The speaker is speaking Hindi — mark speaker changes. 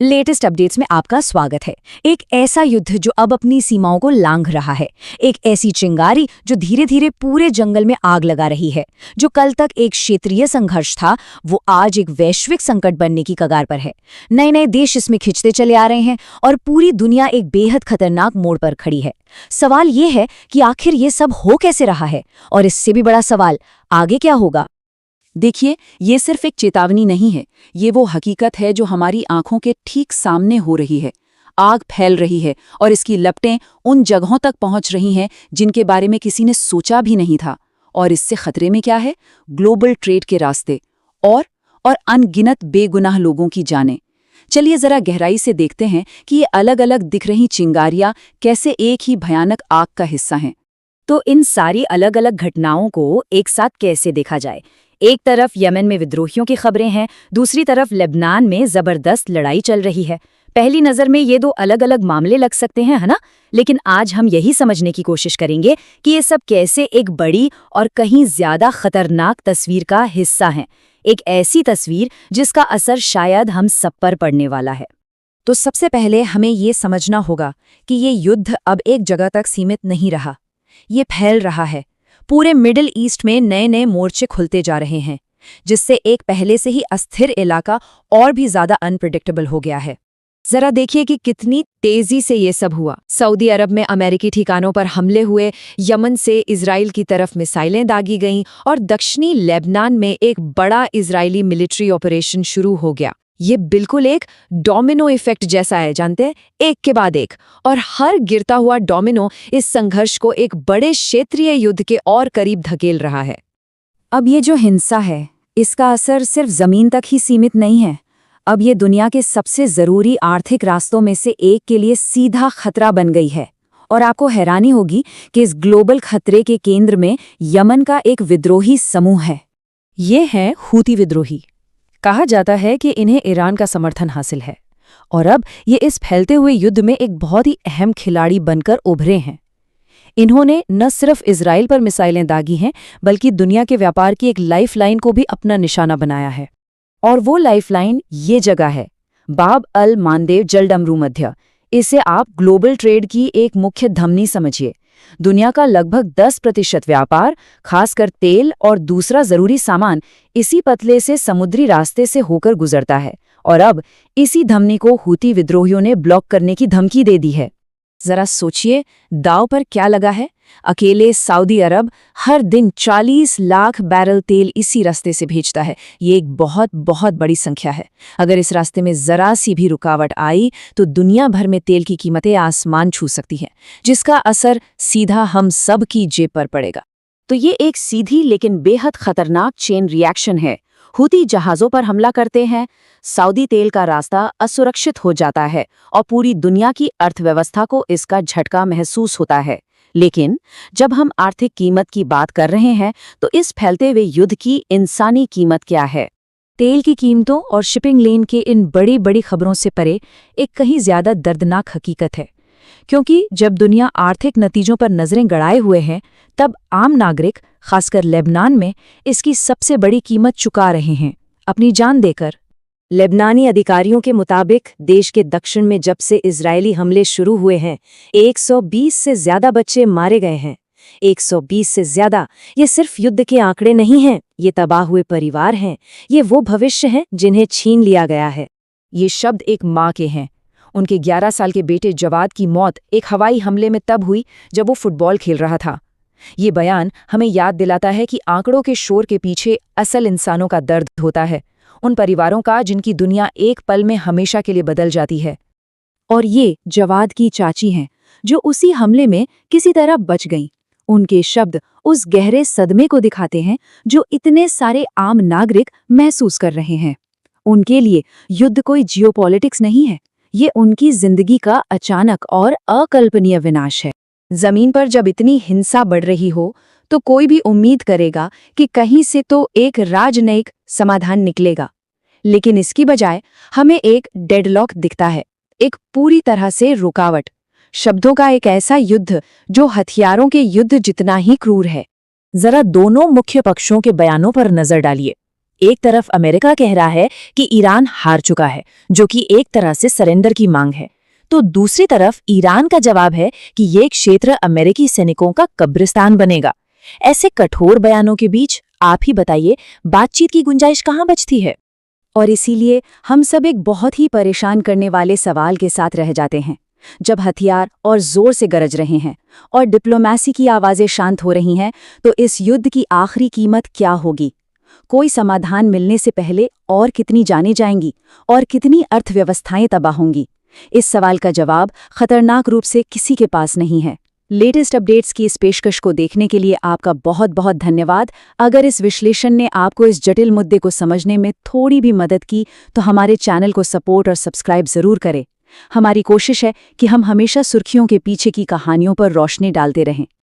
Speaker 1: लेटेस्ट अपडेट्स में आपका स्वागत है। एक ऐसा युद्ध जो अब अपनी सीमाओं को लांघ रहा है, एक ऐसी चिंगारी जो धीरे धीरे पूरे जंगल में आग लगा रही है। जो कल तक एक क्षेत्रीय संघर्ष था, वो आज एक वैश्विक संकट बनने की कगार पर है। नए नए देश इसमें खिंचते चले आ रहे हैं और पूरी दुनिया एक बेहद खतरनाक मोड़ पर खड़ी है। सवाल ये है कि आखिर ये सब हो कैसे रहा है, और इससे भी बड़ा सवाल, आगे क्या होगा।
Speaker 2: देखिए, ये सिर्फ एक चेतावनी नहीं है, ये वो हकीकत है जो हमारी आंखों के ठीक सामने हो रही है। आग फैल रही है और इसकी लपटें उन जगहों तक पहुंच रही हैं जिनके बारे में किसी ने सोचा भी नहीं था। और इससे खतरे में क्या है? ग्लोबल ट्रेड के रास्ते और अनगिनत बेगुनाह लोगों की जानें। चलिए जरा गहराई से देखते हैं कि ये अलग अलग दिख रही चिंगारियां कैसे एक ही भयानक आग का हिस्सा हैं।
Speaker 1: तो इन सारी अलग अलग घटनाओं को एक साथ कैसे देखा जाए। एक तरफ यमन में विद्रोहियों की खबरें हैं, दूसरी तरफ लेबनान में जबरदस्त लड़ाई चल रही है। पहली नजर में ये दो अलग अलग मामले लग सकते हैं, है ना? लेकिन आज हम यही समझने की कोशिश करेंगे कि ये सब कैसे एक बड़ी और कहीं ज्यादा खतरनाक तस्वीर का हिस्सा हैं। एक ऐसी तस्वीर जिसका असर शायद हम सब पर पड़ने वाला है। तो सबसे पहले हमें ये समझना होगा कि ये युद्ध अब एक जगह तक सीमित नहीं रहा, ये फैल रहा है। पूरे मिडिल ईस्ट में नए नए मोर्चे खुलते जा रहे हैं, जिससे एक पहले से ही अस्थिर इलाका और भी ज्यादा अनप्रेडिक्टेबल हो गया है। जरा देखिए कि कितनी तेजी से ये सब हुआ। सऊदी अरब में अमेरिकी ठिकानों पर हमले हुए, यमन से इजराइल की तरफ मिसाइलें दागी गईं और दक्षिणी लेबनान में एक बड़ा इजरायली मिलिट्री ऑपरेशन शुरू हो गया। ये बिल्कुल एक डोमिनो इफेक्ट जैसा है, जानते हैं, एक के बाद एक, और हर गिरता हुआ डोमिनो इस संघर्ष को एक बड़े क्षेत्रीय युद्ध के और करीब धकेल रहा है। अब ये जो हिंसा है, इसका असर सिर्फ जमीन तक ही सीमित नहीं है। अब ये दुनिया के सबसे जरूरी आर्थिक रास्तों में से एक के लिए सीधा खतरा बन गई है। और आपको हैरानी होगी कि इस ग्लोबल खतरे के केंद्र में यमन का एक विद्रोही समूह है। ये है हूती विद्रोही। कहा जाता है कि इन्हें ईरान का समर्थन हासिल है, और अब ये इस फैलते हुए युद्ध में एक बहुत ही अहम खिलाड़ी बनकर उभरे हैं। इन्होंने न सिर्फ इजराइल पर मिसाइलें दागी हैं, बल्कि दुनिया के व्यापार की एक लाइफलाइन को भी अपना निशाना बनाया है। और वो लाइफलाइन ये जगह है, बाब अल मांदेब जलडमरू मध्य। इसे आप ग्लोबल ट्रेड की एक मुख्य धमनी समझिए। दुनिया का लगभग 10% व्यापार, खासकर तेल और दूसरा जरूरी सामान, इसी पतले से समुद्री रास्ते से होकर गुजरता है। और अब इसी धमनी को हूती विद्रोहियों ने ब्लॉक करने की धमकी दे दी है। जरा सोचिए, दांव पर क्या लगा है। अकेले सऊदी अरब हर दिन 40 लाख बैरल तेल इसी रास्ते से भेजता है। ये एक बहुत बहुत बड़ी संख्या है। अगर इस रास्ते में जरा सी भी रुकावट आई तो दुनिया भर में तेल की कीमतें आसमान छू सकती हैं, जिसका असर सीधा हम सब की जेब पर पड़ेगा। तो ये एक सीधी लेकिन बेहद खतरनाक चेन रिएक्शन है। हूती जहाज़ों पर हमला करते हैं, सऊदी तेल का रास्ता असुरक्षित हो जाता है और पूरी दुनिया की अर्थव्यवस्था को इसका झटका महसूस होता है। लेकिन जब हम आर्थिक कीमत की बात कर रहे हैं, तो इस फैलते हुए युद्ध की इंसानी कीमत क्या है? तेल की कीमतों और शिपिंग लेन के इन बड़ी बड़ी खबरों से परे एक कहीं ज्यादा दर्दनाक हकीकत है। क्योंकि जब दुनिया आर्थिक नतीजों पर नजरें गड़ाए हुए हैं, तब आम नागरिक, खासकर लेबनान में, इसकी सबसे बड़ी कीमत चुका रहे हैं, अपनी जान देकर। लेबनानी अधिकारियों के मुताबिक देश के दक्षिण में जब से इजरायली हमले शुरू हुए हैं, 120 से ज्यादा बच्चे मारे गए हैं। 120 से ज्यादा, ये सिर्फ युद्ध के आंकड़े नहीं हैं, ये तबाह हुए परिवार हैं, ये वो भविष्य हैं जिन्हें छीन लिया गया है। ये शब्द एक माँ के हैं। उनके 11 साल के बेटे जवाद की मौत एक हवाई हमले में तब हुई जब वो फुटबॉल खेल रहा था। ये बयान हमें याद दिलाता है कि आंकड़ों के शोर के पीछे असल इंसानों का दर्द होता है, उन परिवारों का जिनकी दुनिया एक पल में हमेशा के लिए बदल जाती है। और ये जवाद की चाची हैं, जो उसी हमले में किसी तरह बच गईं। उनके शब्द उस गहरे सदमे को दिखाते हैं जो इतने सारे आम नागरिक महसूस कर रहे हैं। उनके लिए युद्ध कोई जियोपॉलिटिक्स नहीं है, ये उनकी जिंदगी का अचानक और अकल्पनीय विनाश है। जमीन पर जब इतनी हिंसा बढ़ रही हो, तो कोई भी उम्मीद करेगा कि कहीं से तो एक राजनयिक समाधान निकलेगा। लेकिन इसकी बजाय हमें एक डेडलॉक दिखता है, एक पूरी तरह से रुकावट, शब्दों का एक ऐसा युद्ध जो हथियारों के युद्ध जितना ही क्रूर है। जरा दोनों मुख्य पक्षों के बयानों पर नजर डालिए। एक तरफ अमेरिका कह रहा है कि ईरान हार चुका है, जो कि एक तरह से सरेंडर की मांग है, तो दूसरी तरफ ईरान का जवाब है कि ये क्षेत्र अमेरिकी सैनिकों का कब्रिस्तान बनेगा। ऐसे कठोर बयानों के बीच आप ही बताइए, बातचीत की गुंजाइश कहाँ बचती है?
Speaker 2: और इसीलिए हम सब एक बहुत ही परेशान करने वाले सवाल के साथ रह जाते हैं। जब हथियार और जोर से गरज रहे हैं और डिप्लोमेसी की आवाजें शांत हो रही हैं, तो इस युद्ध की आखिरी कीमत क्या होगी? कोई समाधान मिलने से पहले और कितनी जानें जाएंगी और कितनी अर्थव्यवस्थाएं तबाह होंगी? इस सवाल का जवाब खतरनाक रूप से किसी के पास नहीं है। लेटेस्ट अपडेट्स की इस पेशकश को देखने के लिए आपका बहुत बहुत धन्यवाद। अगर इस विश्लेषण ने आपको इस जटिल मुद्दे को समझने में थोड़ी भी मदद की, तो हमारे चैनल को सपोर्ट और सब्सक्राइब जरूर करें। हमारी कोशिश है कि हम हमेशा सुर्खियों के पीछे की कहानियों पर रोशनी डालते रहें।